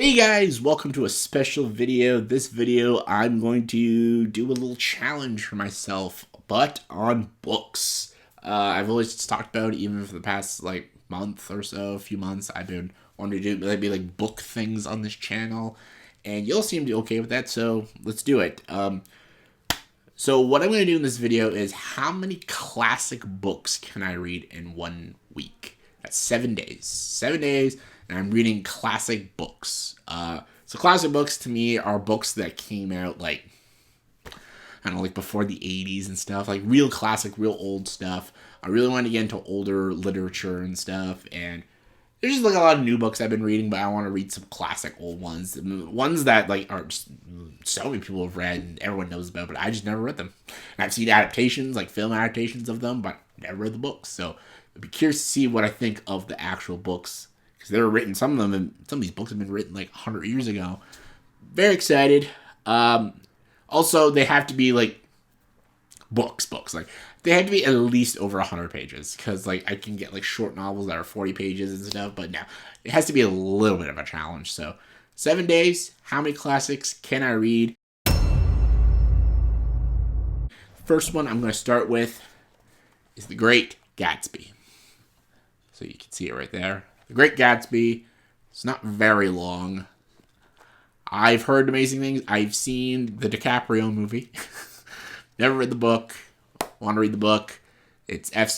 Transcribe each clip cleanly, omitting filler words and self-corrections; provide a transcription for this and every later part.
Hey guys, welcome to a special video. This video, I'm going to do a little challenge for myself, but on books. I've always talked about, even for the past month or so, a few months, I've been wanting to do maybe book things on this channel, and you'll seem to be okay with that, so let's do it. So what I'm going to do in this video is how many classic books can I read in 1 week? That's 7 days. 7 days, and I'm reading classic books. So classic books to me are books that came out I don't know, before the 80s and stuff, like real classic, real old stuff. I really want to get into older literature and stuff, and there's just a lot of new books I've been reading, but I want to read some classic old ones, ones that are just so many people have read and everyone knows about, but I just never read them. And I've seen adaptations, like film adaptations of them, but never read the books. So I'd be curious to see what I think of the actual books because they were written. Some of them, some of these books have been written 100 years ago. Very excited. Also, they have to be books. They had to be at least over 100 pages because I can get short novels that are 40 pages and stuff, but no, it has to be a little bit of a challenge. So 7 days, how many classics can I read? First one I'm going to start with is The Great Gatsby. So you can see it right there. The Great Gatsby. It's not very long. I've heard amazing things. I've seen the DiCaprio movie. Never read the book. Want to read the book. It's F.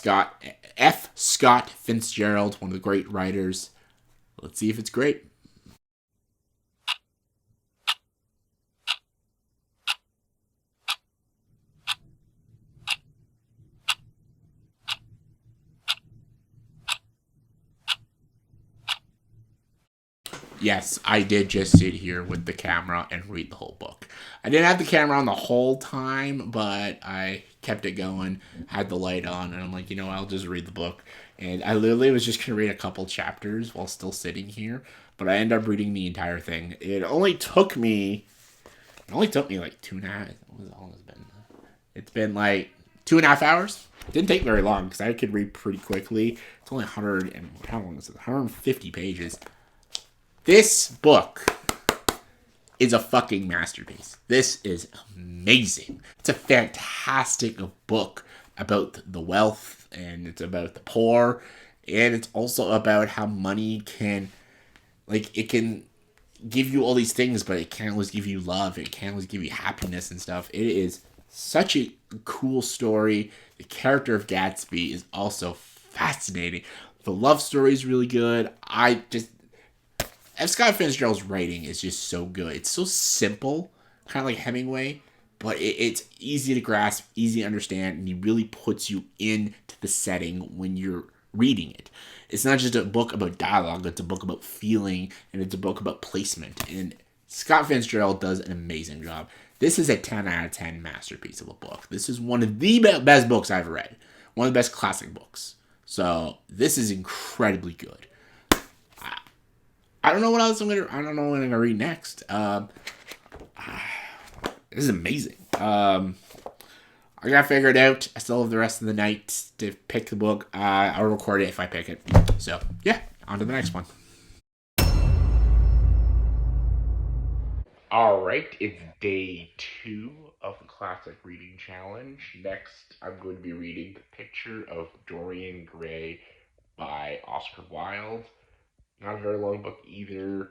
Scott Fitzgerald, one of the great writers. Let's see if it's great. Yes, I did just sit here with the camera and read the whole book. I didn't have the camera on the whole time, but I kept it going, had the light on, and I'm like, I'll just read the book. And I literally was just gonna read a couple chapters while still sitting here, but I ended up reading the entire thing. It only took me like 2.5. What long has it been? It's been 2.5 hours. It didn't take very long because I could read pretty quickly. It's only 100 and how long is it? 150 pages. This book is a fucking masterpiece. This is amazing. It's a fantastic book about the wealth and it's about the poor and it's also about how money can it can give you all these things but it can't always give you love. It can't always give you happiness and stuff. It is such a cool story. The character of Gatsby is also fascinating. The love story is really good. F. Scott Fitzgerald's writing is just so good. It's so simple, kind of like Hemingway, but it's easy to grasp, easy to understand, and he really puts you into the setting when you're reading it. It's not just a book about dialogue, it's a book about feeling, and it's a book about placement. And Scott Fitzgerald does an amazing job. This is a 10 out of 10 masterpiece of a book. This is one of the best books I've read, one of the best classic books. So this is incredibly good. I don't know what else I don't know what I'm gonna read next. This is amazing. I gotta figure it out. I still have the rest of the night to pick the book. I'll record it if I pick it. So yeah, on to the next one. All right, it's day 2 of the classic reading challenge. Next, I'm going to be reading The Picture of Dorian Gray by Oscar Wilde. Not a very long book either.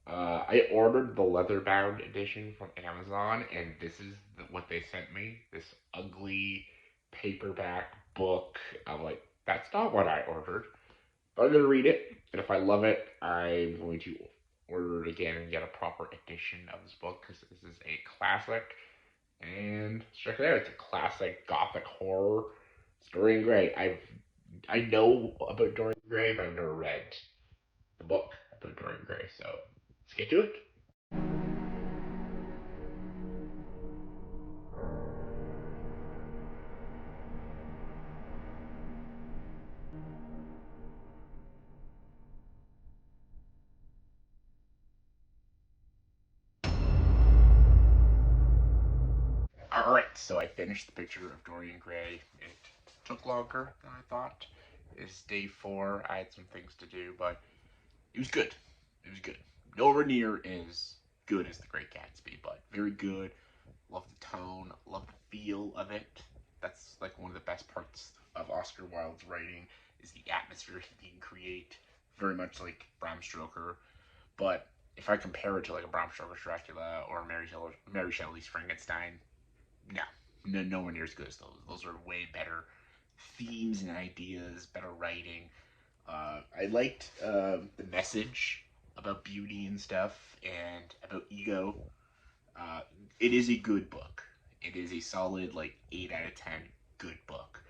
I ordered the leather-bound edition from Amazon, and this is what they sent me. This ugly paperback book. I'm like, that's not what I ordered. But I'm gonna read it, and if I love it, I'm going to order it again and get a proper edition of this book because this is a classic. And check it out. It's a classic gothic horror. It's Dorian Gray. I know about Dorian Gray, but I've never read the book about Dorian Gray. So let's get to it. Alright, so I finished The Picture of Dorian Gray. It took longer than I thought. It's day 4. I had some things to do, but it was good. It was good. nowhere near as good as The Great Gatsby, but very good. Love the tone, love the feel of it. That's like one of the best parts of Oscar Wilde's writing is the atmosphere he can create. Very much like Bram Stoker, but if I compare it to like a Bram Stoker's Dracula or Mary Shelley's Frankenstein, no, nowhere near as good as those. Those are way better themes and ideas, better writing. I liked the message about beauty and stuff and about ego. Uh, it is a good book. It is a solid like 8 out of 10 good book,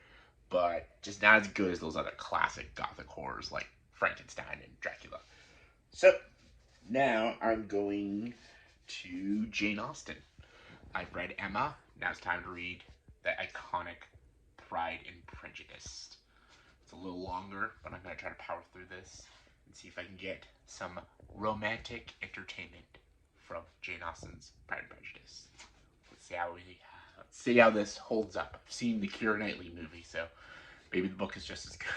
but just not as good as those other classic gothic horrors like Frankenstein and Dracula. So now I'm going to Jane Austen. I've read Emma. Now it's time to read the iconic Pride and Prejudice. It's a little longer, but I'm going to try to power through this and see if I can get some romantic entertainment from Jane Austen's Pride and Prejudice. Let's see how this holds up. I've seen the Keira Knightley movie, so maybe the book is just as good.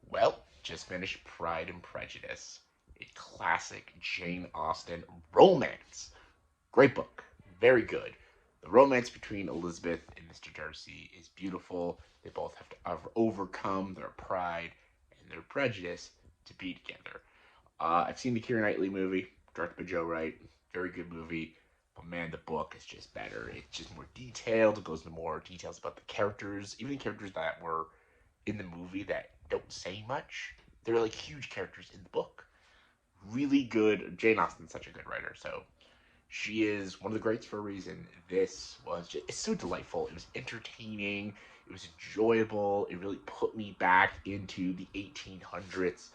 Well, just finished Pride and Prejudice, a classic Jane Austen romance. Great book, very good. The romance between Elizabeth and Mr. Darcy is beautiful. They both have to overcome their pride and their prejudice to be together. I've seen the Keira Knightley movie, directed by Joe Wright. Very good movie. But man, the book is just better. It's just more detailed. It goes into more details about the characters, even the characters that were in the movie that don't say much. They're like huge characters in the book. Really good. Jane Austen's such a good writer, so she is one of the greats for a reason. This was just, it's so delightful. It was entertaining. It was enjoyable. It really put me back into the 1800s.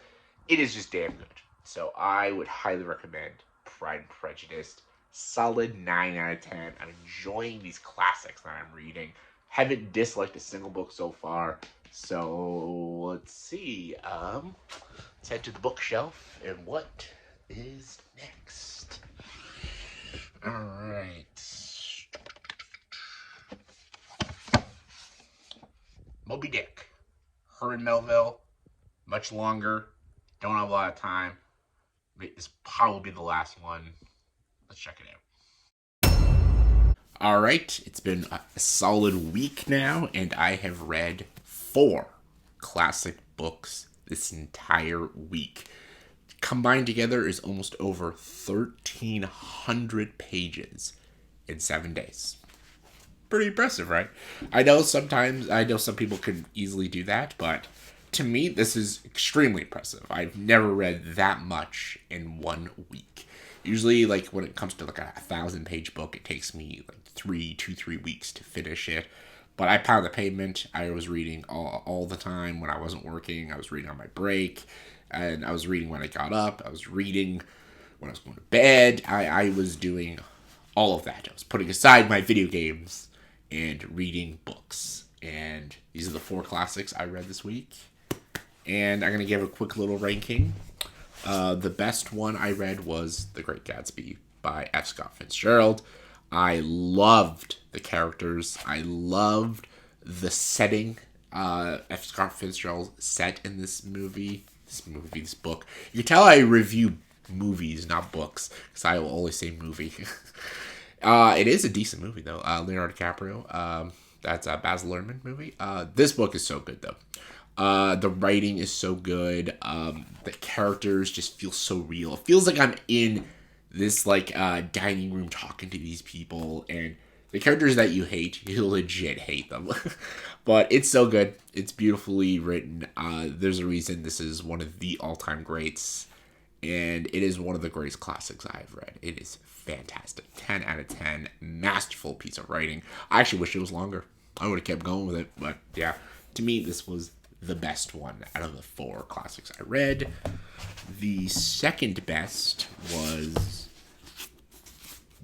It is just damn good. So I would highly recommend Pride and Prejudice. Solid 9 out of 10. I'm enjoying these classics that I'm reading. Haven't disliked a single book so far. So let's see. Let's head to the bookshelf. And what is next? All right. Moby Dick. Herman Melville. Much longer. Don't have a lot of time. This probably be the last one. Let's check it out. All right. It's been a solid week now, and I have read 4 classic books this entire week. Combined together is almost over 1,300 pages in 7 days. Pretty impressive, right? I know some people could easily do that, but to me, this is extremely impressive. I've never read that much in 1 week. Usually, like when it comes to like a 1,000-page book, it takes me like 3 weeks to finish it. But I pound the pavement. I was reading all the time when I wasn't working. I was reading on my break. And I was reading when I got up. I was reading when I was going to bed. I was doing all of that. I was putting aside my video games and reading books. And these are the 4 classics I read this week. And I'm going to give a quick little ranking. The best one I read was The Great Gatsby by F. Scott Fitzgerald. I loved the characters. I loved the setting F. Scott Fitzgerald set in this book. You can tell I review movies, not books, because I will always say movie. It is a decent movie, though. Leonardo DiCaprio. That's a Baz Luhrmann movie. This book is so good, though. The writing is so good. The characters just feel so real. It feels like I'm in this dining room talking to these people, and the characters that you hate, you legit hate them. But it's so good. It's beautifully written. There's a reason this is one of the all-time greats, and it is one of the greatest classics I've read. It is fantastic. 10 out of 10. Masterful piece of writing. I actually wish it was longer. I would have kept going with it, but yeah, to me, this was the best one out of the 4 classics I read. The second best was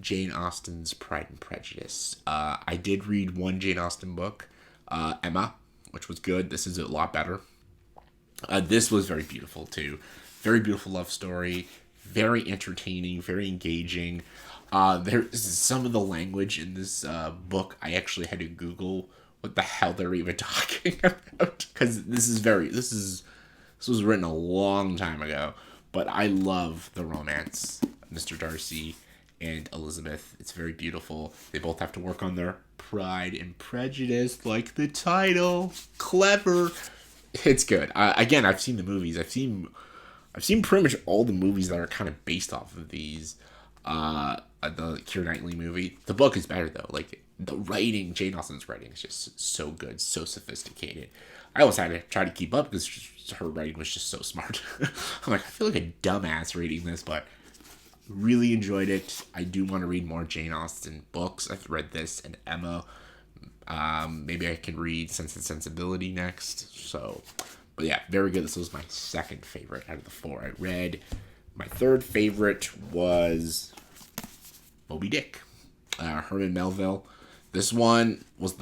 Jane Austen's Pride and Prejudice. I did read one Jane Austen book, Emma, which was good. This is a lot better. This was very beautiful, too. Very beautiful love story. very entertaining, very engaging. There's some of the language in this book I actually had to Google what the hell they're even talking about, because this was written a long time ago. But I love the romance, Mr. Darcy and Elizabeth. It's very beautiful. They both have to work on their Pride and Prejudice, like the title. Clever. It's good. Again, I've seen the movies. I've seen pretty much all the movies that are kind of based off of these. The Keira Knightley movie. The book is better though. Like the writing, Jane Austen's writing is just so good, so sophisticated. I always had to try to keep up because her writing was just so smart. I'm like, I feel like a dumbass reading this, but really enjoyed it. I do want to read more Jane Austen books. I've read this and Emma. Maybe I can read Sense and Sensibility next. So, but yeah, very good. This was my second favorite out of the 4 I read. My third favorite was Moby Dick, Herman Melville. This one was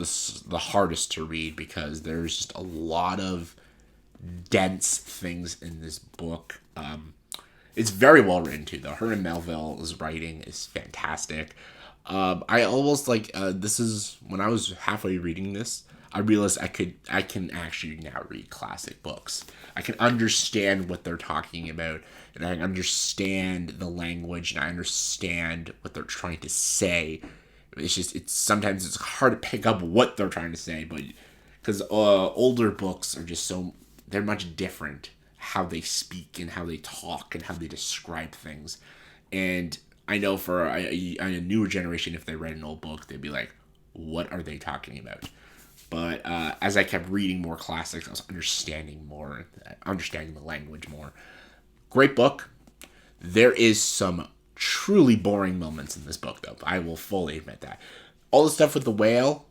the hardest to read because there's just a lot of dense things in this book. It's very well written too, though. Herman Melville's writing is fantastic. I almost this is when I was halfway reading this, I realized I can actually now read classic books. I can understand what they're talking about, and I understand the language, and I understand what they're trying to say. It's sometimes it's hard to pick up what they're trying to say, but because older books are just they're much different how they speak and how they talk and how they describe things. And I know for a newer generation, if they read an old book, they'd be like, what are they talking about? But as I kept reading more classics, I was understanding the language more. Great book. There is some truly boring moments in this book, though. I will fully admit that. All the stuff with the whale,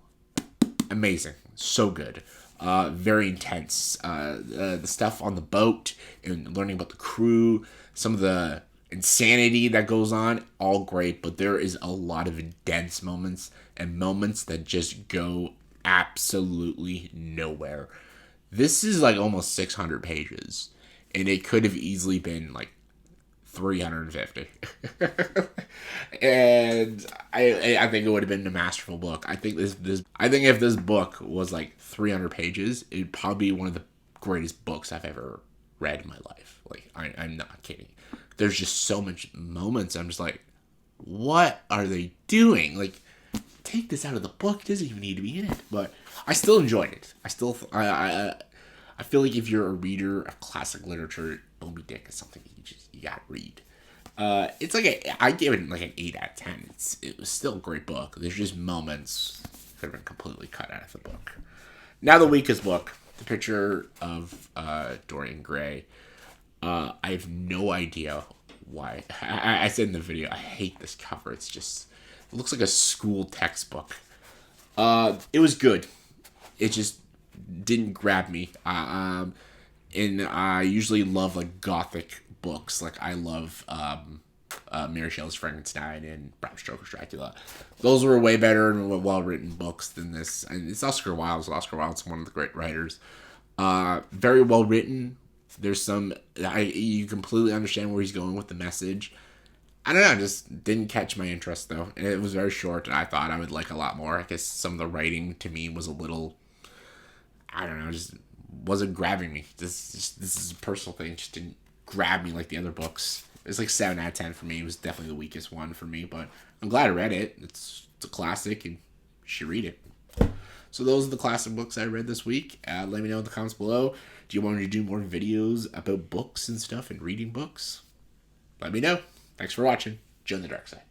amazing. So good. Very intense. The stuff on the boat and learning about the crew, some of the insanity that goes on, all great, but there is a lot of dense moments and moments that just go absolutely nowhere. This is like almost 600 pages, and it could have easily been like 350. And I think it would have been a masterful book. I think if this book was like 300 pages, it'd probably be one of the greatest books I've ever read in my life. Like I'm not kidding. There's just so much moments. I'm just like, what are they doing? Like, take this out of the book. It doesn't even need to be in it. But I still enjoyed it. I feel like if you're a reader of classic literature, Moby Dick is something you gotta read. It's like I gave it like an 8 out of 10. It was still a great book. There's just moments that have been completely cut out of the book. Now the weakest book, The Picture of Dorian Gray. I have no idea why. I said in the video, I hate this cover. It looks like a school textbook. It was good. It just didn't grab me. And I usually love like gothic books. Like I love Mary Shelley's Frankenstein and Bram Stoker's Dracula. Those were way better and well-written books than this. And it's Oscar Wilde. Oscar Wilde's one of the great writers. Very well written. There's you completely understand where he's going with the message. I don't know, it just didn't catch my interest though. And it was very short, and I thought I would like a lot more. I guess some of the writing to me was a little, I don't know, just wasn't grabbing me. This is a personal thing. It just didn't grab me like the other books. It's like 7 out of 10 for me. It was definitely the weakest one for me, but I'm glad I read it. It's a classic, and you should read it. So those are the classic books I read this week. Let me know in the comments below. Do you want me to do more videos about books and stuff and reading books? Let me know. Thanks for watching. Join the dark side.